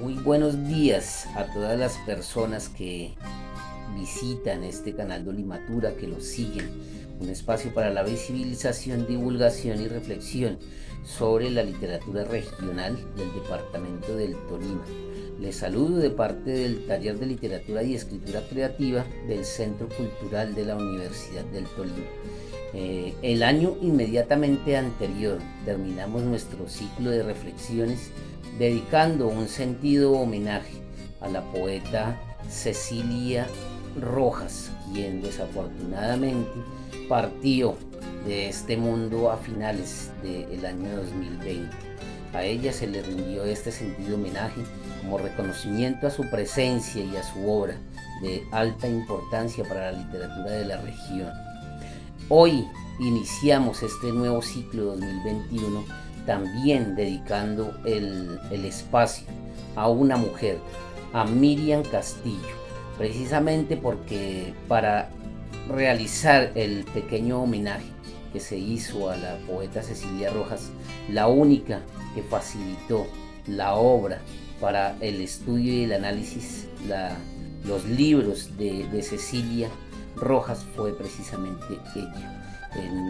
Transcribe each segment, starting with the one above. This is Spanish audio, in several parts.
Muy buenos días a todas las personas que visitan este canal de Olimatura, que lo siguen. Un espacio para la visibilización, divulgación y reflexión sobre la literatura regional del departamento del Tolima. Les saludo de parte del Taller de Literatura y Escritura Creativa del Centro Cultural de la Universidad del Tolima. El año inmediatamente anterior terminamos nuestro ciclo de reflexiones dedicando un sentido homenaje a la poeta Cecilia Rojas, quien desafortunadamente partió de este mundo a finales del año 2020. A ella se le rindió este sentido homenaje como reconocimiento a su presencia y a su obra de alta importancia para la literatura de la región. Hoy iniciamos este nuevo ciclo 2021 también dedicando el espacio a una mujer, a Miriam Castillo, precisamente porque para realizar el pequeño homenaje que se hizo a la poeta Cecilia Rojas, la única que facilitó la obra para el estudio y el análisis, los libros de Cecilia Rojas, fue precisamente ella.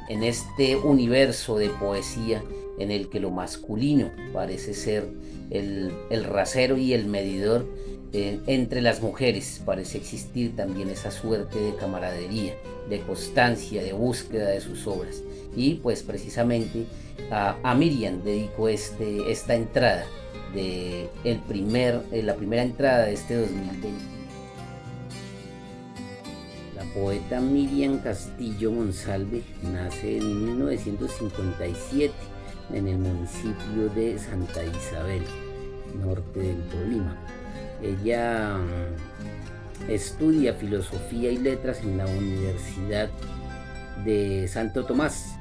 En este universo de poesía en el que lo masculino parece ser el rasero y el medidor, entre las mujeres parece existir también esa suerte de camaradería, de constancia, de búsqueda de sus obras. Y pues precisamente a Miriam dedico esta entrada la primera entrada de este 2020. La poeta Miriam Castillo Monsalve nace en 1957 en el municipio de Santa Isabel, norte del Tolima. Ella estudia filosofía y letras en la Universidad de Santo Tomás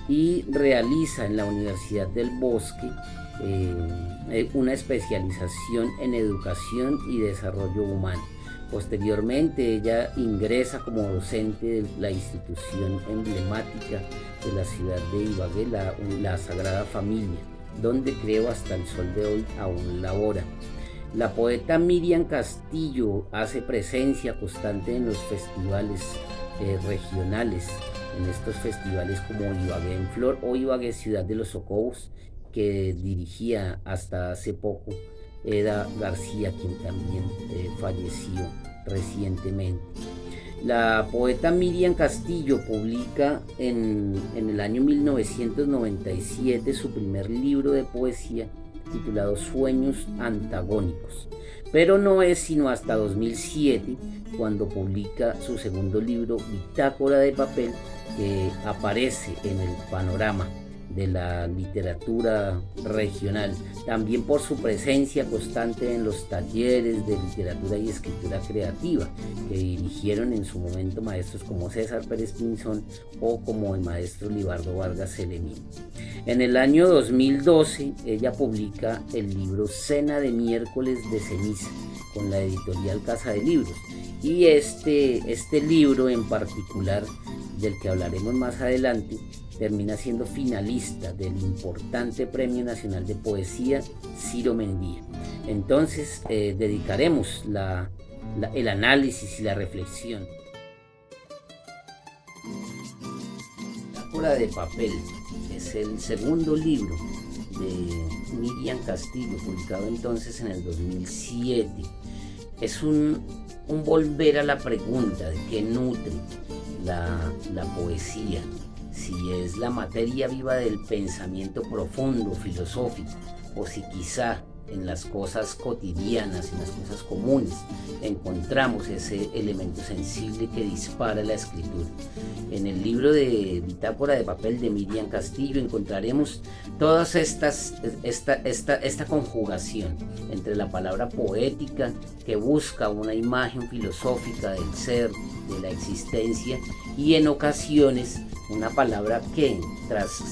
y realiza en la Universidad del Bosque una especialización en educación y desarrollo humano. Posteriormente ella ingresa como docente de la institución emblemática de la ciudad de Ibagué, la Sagrada Familia, donde creo hasta el sol de hoy aún labora. La poeta Miriam Castillo hace presencia constante en los festivales regionales, en estos festivales como Ibagué en Flor o Ibagué Ciudad de los Socobos, que dirigía hasta hace poco Eda García, quien también falleció recientemente. La poeta Miriam Castillo publica en el año 1997 su primer libro de poesía titulado Sueños Antagónicos, pero no es sino hasta 2007 cuando publica su segundo libro, Bitácora de Papel, que aparece en el panorama de la literatura regional, también por su presencia constante en los talleres de literatura y escritura creativa que dirigieron en su momento maestros como César Pérez Pinzón o como el maestro Libardo Vargas Celemín. En el año 2012 ella publica el libro Cena de Miércoles de Ceniza con la editorial Casa de Libros, y este libro en particular, del que hablaremos más adelante, termina siendo finalista del importante Premio Nacional de Poesía Ciro Mendía. Entonces dedicaremos el análisis y la reflexión. Bitácora de Papel es el segundo libro de Miriam Castillo, publicado entonces en el 2007. Es un volver a la pregunta de qué nutre la poesía, si es la materia viva del pensamiento profundo, filosófico, o si quizá en las cosas cotidianas, en las cosas comunes, encontramos ese elemento sensible que dispara la escritura. En el libro de Bitácora de Papel de Miriam Castillo encontraremos todas esta conjugación entre la palabra poética, que busca una imagen filosófica del ser, de la existencia, y en ocasiones una palabra que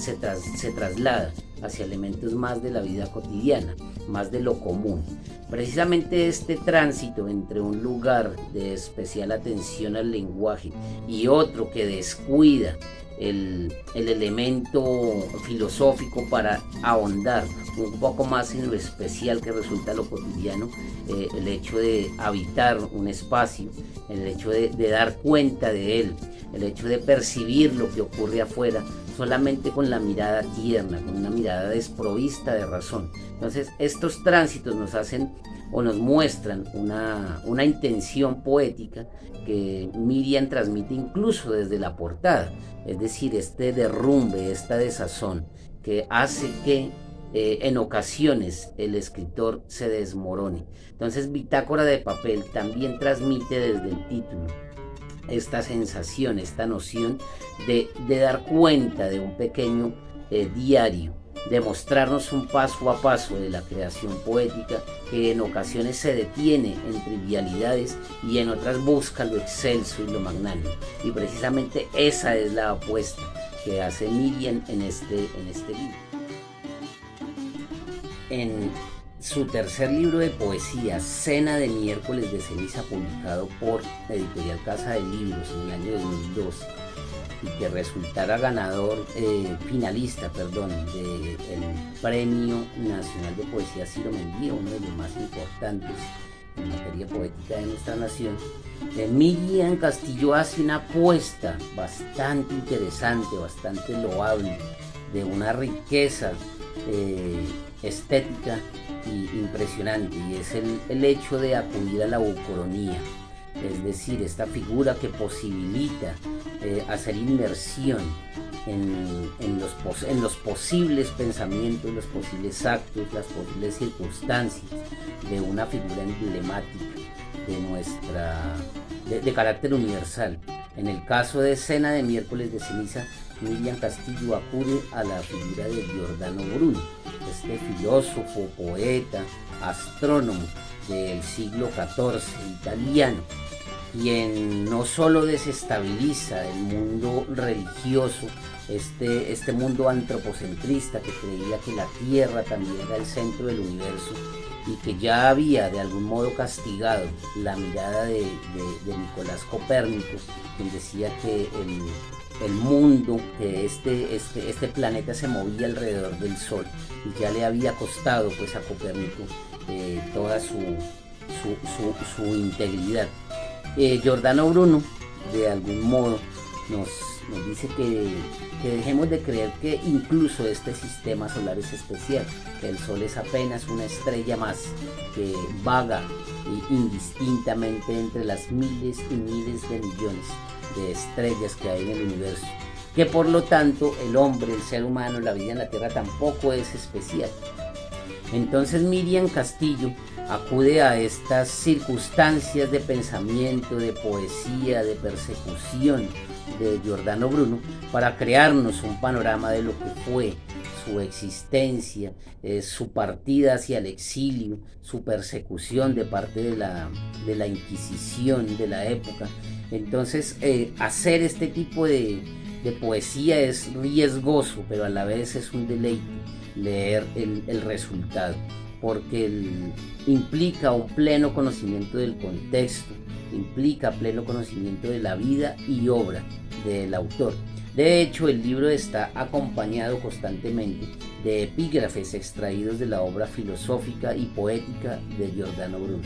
se traslada hacia elementos más de la vida cotidiana, más de lo común. Precisamente este tránsito entre un lugar de especial atención al lenguaje y otro que descuida el elemento filosófico para ahondar un poco más en lo especial que resulta lo cotidiano, el hecho de habitar un espacio, el hecho de dar cuenta de él, el hecho de percibir lo que ocurre afuera solamente con la mirada tierna, con una mirada desprovista de razón. Entonces estos tránsitos nos hacen o nos muestran una intención poética que Miriam transmite incluso desde la portada, es decir, este derrumbe, esta desazón que hace que en ocasiones el escritor se desmorone. Entonces Bitácora de papel también transmite desde el título esta sensación, esta noción de dar cuenta de un pequeño diario, de mostrarnos un paso a paso de la creación poética que en ocasiones se detiene en trivialidades y en otras busca lo excelso y lo magnánimo. Y precisamente esa es la apuesta que hace Miriam en este libro. En su tercer libro de poesía, Cena de Miércoles de Ceniza, publicado por Editorial Casa de Libros en el año 2002, y que resultara finalista del Premio Nacional de Poesía Ciro Mendía, uno de los más importantes en materia poética de nuestra nación, Miriam Castillo hace una apuesta bastante interesante, bastante loable, de una riqueza estética y impresionante, y es el hecho de acudir a la ucronía, es decir, esta figura que posibilita hacer inmersión en los posibles pensamientos, los posibles actos, las posibles circunstancias de una figura emblemática de carácter universal. En el caso de Cena de Miércoles de Ceniza, Miriam Castillo acude a la figura de Giordano Bruno, este filósofo, poeta, astrónomo del siglo XIV italiano, quien no solo desestabiliza el mundo religioso, este mundo antropocentrista que creía que la Tierra también era el centro del universo y que ya había de algún modo castigado la mirada de Nicolás Copérnico, quien decía que el mundo, que este planeta se movía alrededor del Sol, y ya le había costado pues a Copérnico toda su integridad. Giordano Bruno de algún modo nos dice que dejemos de creer que incluso este sistema solar es especial, que el Sol es apenas una estrella más que vaga indistintamente entre las miles y miles de millones de estrellas que hay en el universo, que por lo tanto el hombre, el ser humano, la vida en la Tierra tampoco es especial. Entonces Miriam Castillo acude a estas circunstancias de pensamiento, de poesía, de persecución de Giordano Bruno para crearnos un panorama de lo que fue su existencia, su partida hacia el exilio, su persecución de parte de la Inquisición de la época. Entonces hacer este tipo de poesía es riesgoso, pero a la vez es un deleite leer el resultado, porque implica un pleno conocimiento del contexto, implica pleno conocimiento de la vida y obra del autor. De hecho, el libro está acompañado constantemente de epígrafes extraídos de la obra filosófica y poética de Giordano Bruno.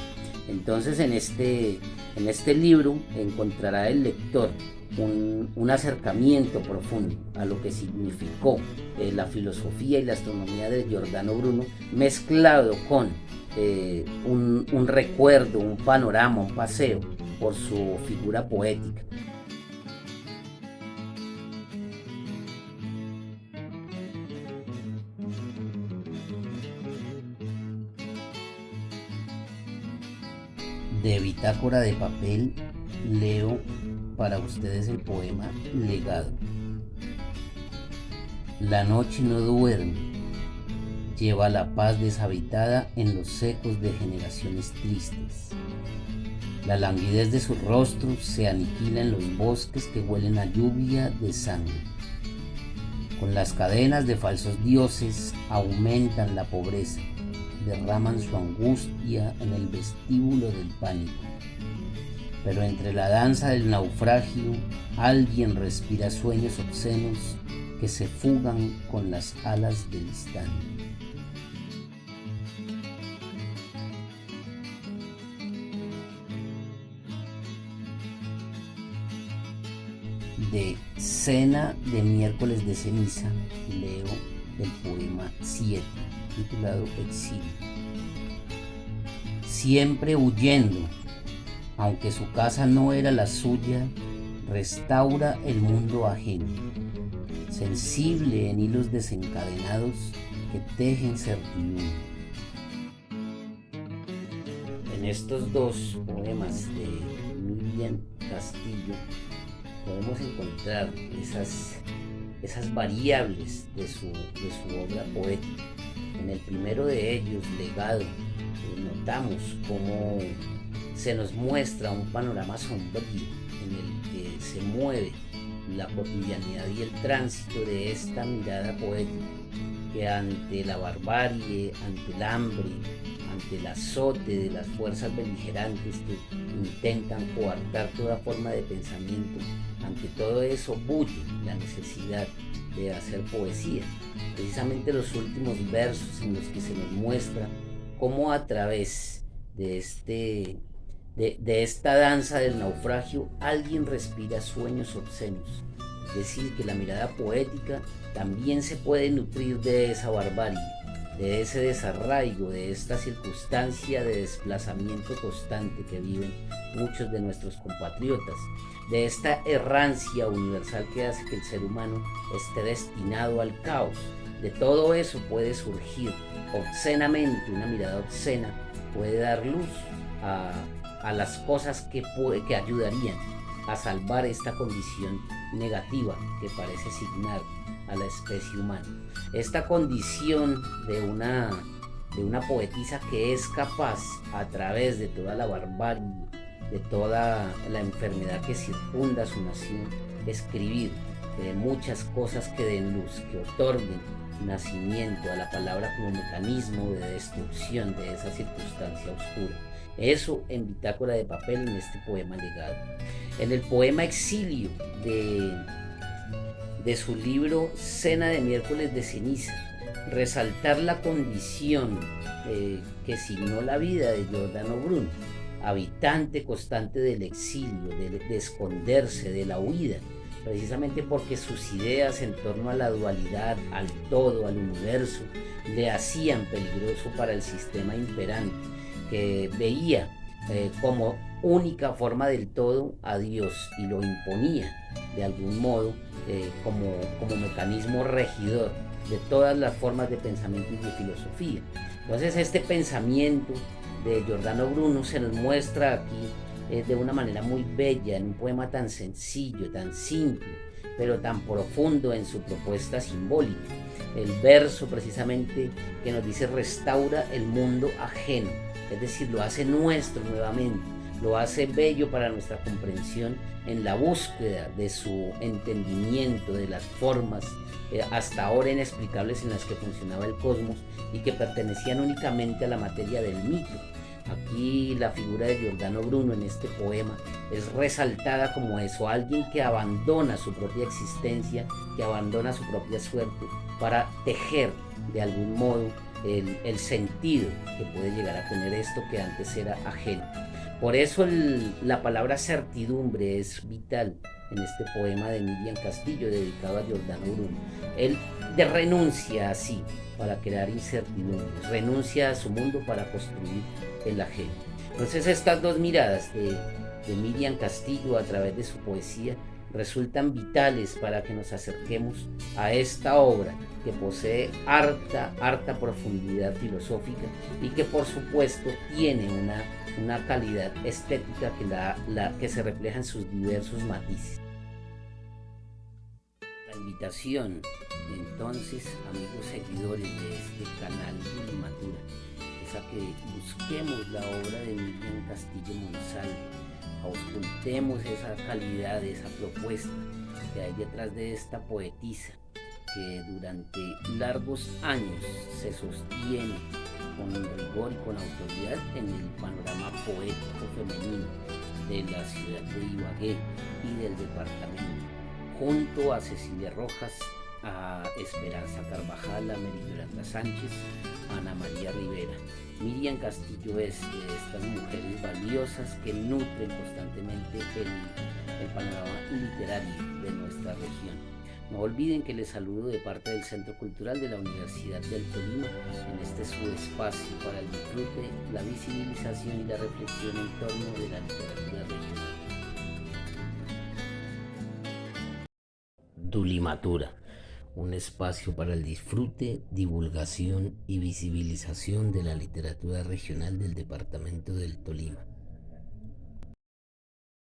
Entonces, en este libro encontrará el lector un acercamiento profundo a lo que significó la filosofía y la astronomía de Giordano Bruno, mezclado con un recuerdo, un panorama, un paseo por su figura poética. De Bitácora de papel leo para ustedes el poema Legado. La noche no duerme, lleva la paz deshabitada en los ecos de generaciones tristes. La languidez de sus rostros se aniquila en los bosques que huelen a lluvia de sangre. Con las cadenas de falsos dioses aumentan la pobreza, derraman su angustia en el vestíbulo del pánico. Pero entre la danza del naufragio, alguien respira sueños obscenos que se fugan con las alas del instante. De Cena de miércoles de ceniza, leo el poema 7, titulado Exilio. Siempre huyendo, aunque su casa no era la suya, restaura el mundo ajeno, sensible en hilos desencadenados que tejen certidumbre. En estos dos poemas de Miriam Castillo podemos encontrar esas variables de su obra poética. En el primero de ellos, Legado, notamos cómo se nos muestra un panorama sombrío en el que se mueve la cotidianidad y el tránsito de esta mirada poética que ante la barbarie, ante el hambre, ante el azote de las fuerzas beligerantes que intentan coartar toda forma de pensamiento, ante todo eso bulle la necesidad de hacer poesía. Precisamente los últimos versos en los que se nos muestra cómo a través de esta danza del naufragio alguien respira sueños obscenos. Es decir, que la mirada poética también se puede nutrir de esa barbarie, de ese desarraigo, de esta circunstancia de desplazamiento constante que viven muchos de nuestros compatriotas, de esta errancia universal que hace que el ser humano esté destinado al caos. De todo eso puede surgir obscenamente, una mirada obscena puede dar luz a las cosas que ayudarían a salvar esta condición negativa que parece signar a la especie humana. Esta condición de una poetisa que es capaz, a través de toda la barbarie, de toda la enfermedad que circunda su nación, escribir muchas cosas que den luz, que otorguen nacimiento a la palabra como mecanismo de destrucción de esa circunstancia oscura. Eso en Bitácora de Papel, en este poema Legado. En el poema Exilio de su libro Cena de miércoles de ceniza, resaltar la condición que signó la vida de Giordano Bruno, habitante constante del exilio, de esconderse, de la huida, precisamente porque sus ideas en torno a la dualidad, al todo, al universo, le hacían peligroso para el sistema imperante, que veía como única forma del todo a Dios y lo imponía de algún modo como mecanismo regidor de todas las formas de pensamiento y de filosofía. Entonces este pensamiento de Giordano Bruno se nos muestra aquí de una manera muy bella, en un poema tan sencillo, tan simple, pero tan profundo en su propuesta simbólica. El verso precisamente que nos dice restaura el mundo ajeno, es decir, lo hace nuestro nuevamente, lo hace bello para nuestra comprensión en la búsqueda de su entendimiento de las formas hasta ahora inexplicables en las que funcionaba el cosmos y que pertenecían únicamente a la materia del mito. Aquí la figura de Giordano Bruno en este poema es resaltada como eso, alguien que abandona su propia existencia, que abandona su propia suerte para tejer de algún modo el sentido que puede llegar a tener esto que antes era ajeno. Por eso la palabra certidumbre es vital en este poema de Miriam Castillo dedicado a Giordano Bruno. Él renuncia así para crear incertidumbre, renuncia a su mundo para construir el ajeno. Entonces estas dos miradas de Miriam Castillo a través de su poesía resultan vitales para que nos acerquemos a esta obra que posee harta profundidad filosófica y que por supuesto tiene una calidad estética que se refleja en sus diversos matices. La invitación entonces, amigos seguidores de este canal de Limatura, es a que busquemos la obra de Miriam Castillo Monsalve, auscultemos esa calidad, esa propuesta que hay detrás de esta poetisa, que durante largos años se sostiene con rigor y con autoridad en el panorama poético femenino de la ciudad de Ibagué y del departamento, junto a Cecilia Rojas, a Esperanza Carvajal, a Meridiolanda Sánchez, a Ana María Rivera. Miriam Castillo es de estas mujeres valiosas que nutren constantemente el panorama literario de nuestra región. No olviden que les saludo de parte del Centro Cultural de la Universidad del Tolima en este su espacio para el disfrute, la visibilización y la reflexión en torno de la literatura regional. Dulimatura, un espacio para el disfrute, divulgación y visibilización de la literatura regional del departamento del Tolima.